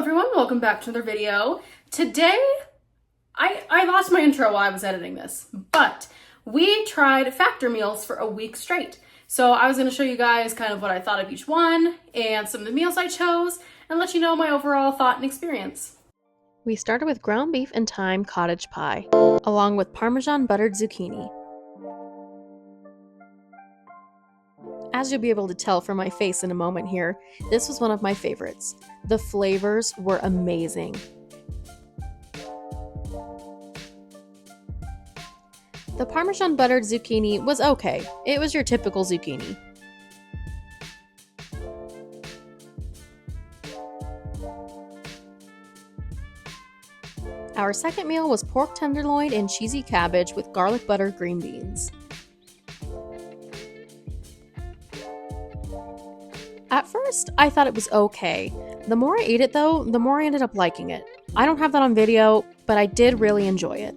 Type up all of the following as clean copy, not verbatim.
everyone, welcome back to another video. Today, I lost my intro while I was editing this, but we tried Factor meals for a week straight. So I was going to show you guys kind of what I thought of each one and some of the meals I chose and let you know my overall thought and experience. We started with ground beef and thyme cottage pie, along with Parmesan buttered zucchini. As you'll be able to tell from my face in a moment here, this was one of my favorites. The flavors were amazing. The Parmesan buttered zucchini was okay. It was your typical zucchini. Our second meal was pork tenderloin and cheesy cabbage with garlic butter green beans. At first, I thought it was okay. The more I ate it though, the more I ended up liking it. I don't have that on video, but I did really enjoy it.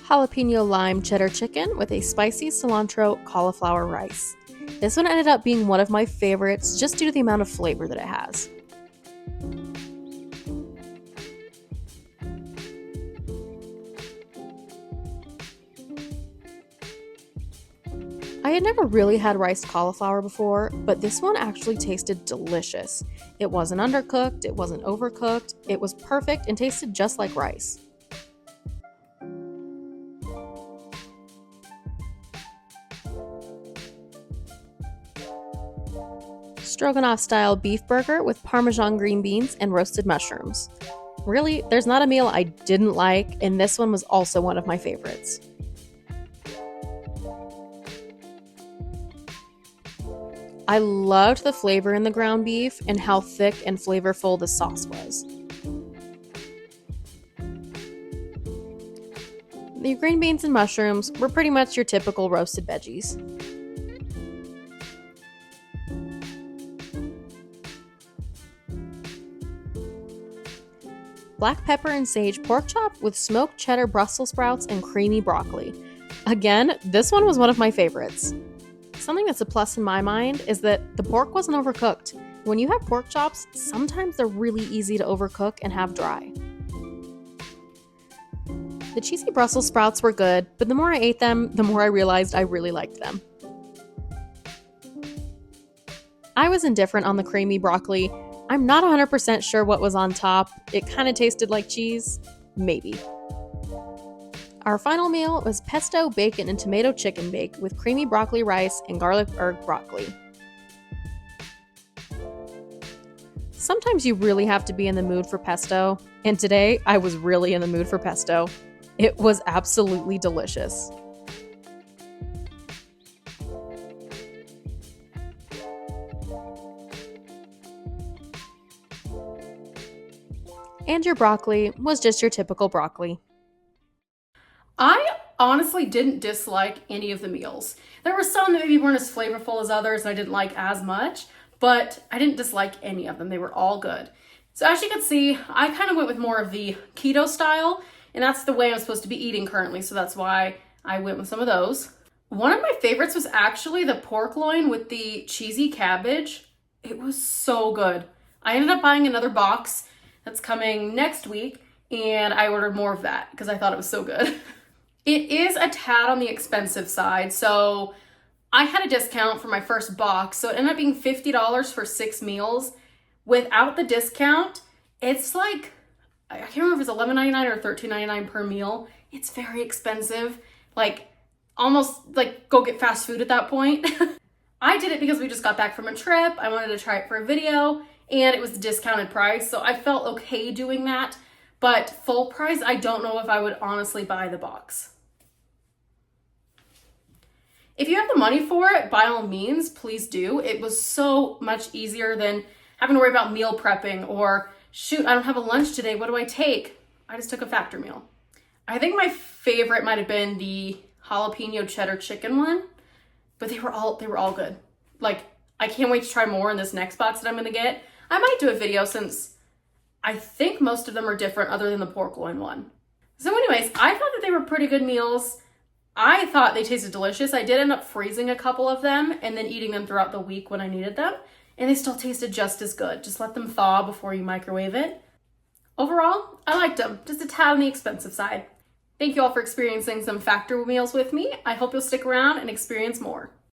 Jalapeno lime cheddar chicken with a spicy cilantro cauliflower rice. This one ended up being one of my favorites just due to the amount of flavor that it has. I had never really had riced cauliflower before, but this one actually tasted delicious. It wasn't undercooked, it wasn't overcooked, it was perfect and tasted just like rice. Stroganoff style beef burger with Parmesan green beans and roasted mushrooms. Really, there's not a meal I didn't like, and this one was also one of my favorites. I loved the flavor in the ground beef and how thick and flavorful the sauce was. The green beans and mushrooms were pretty much your typical roasted veggies. Black pepper and sage pork chop with smoked cheddar Brussels sprouts and creamy broccoli. Again, this one was one of my favorites. Something that's a plus in my mind is that the pork wasn't overcooked. When you have pork chops, sometimes they're really easy to overcook and have dry. The cheesy Brussels sprouts were good, but the more I ate them, the more I realized I really liked them. I was indifferent on the creamy broccoli. I'm not 100% sure what was on top. It kind of tasted like cheese. Maybe. Our final meal was pesto, bacon, and tomato chicken bake with creamy broccoli rice and garlic herb broccoli. Sometimes you really have to be in the mood for pesto, and today I was really in the mood for pesto. It was absolutely delicious. And your broccoli was just your typical broccoli. I honestly didn't dislike any of the meals. There were some that maybe weren't as flavorful as others and I didn't like as much, but I didn't dislike any of them. They were all good. So as you can see, I kind of went with more of the keto style, and that's the way I'm supposed to be eating currently, so that's why I went with some of those. One of my favorites was actually the pork loin with the cheesy cabbage. It was so good. I ended up buying another box that's coming next week, and I ordered more of that because I thought it was so good. It is a tad on the expensive side, so I had a discount for my first box, so it ended up being $50 for 6 meals. Without the discount, it's like, I can't remember if it's $11.99 or $13.99 per meal. It's very expensive, like almost like go get fast food at that point. I did it because we just got back from a trip. I wanted to try it for a video, and it was the discounted price, so I felt okay doing that. But full price, I don't know if I would honestly buy the box. If you have the money for it, by all means, please do. It was so much easier than having to worry about meal prepping or, shoot, I don't have a lunch today, what do I take? I just took a Factor meal. I think my favorite might have been the jalapeno cheddar chicken one, but they were all good. Like, I can't wait to try more in this next box that I'm gonna get. I might do a video since I think most of them are different other than the pork loin one. So anyways, I thought that they were pretty good meals. I thought they tasted delicious. I did end up freezing a couple of them and then eating them throughout the week when I needed them. And they still tasted just as good. Just let them thaw before you microwave it. Overall, I liked them, just a tad on the expensive side. Thank you all for experiencing some factor meals with me. I hope you'll stick around and experience more.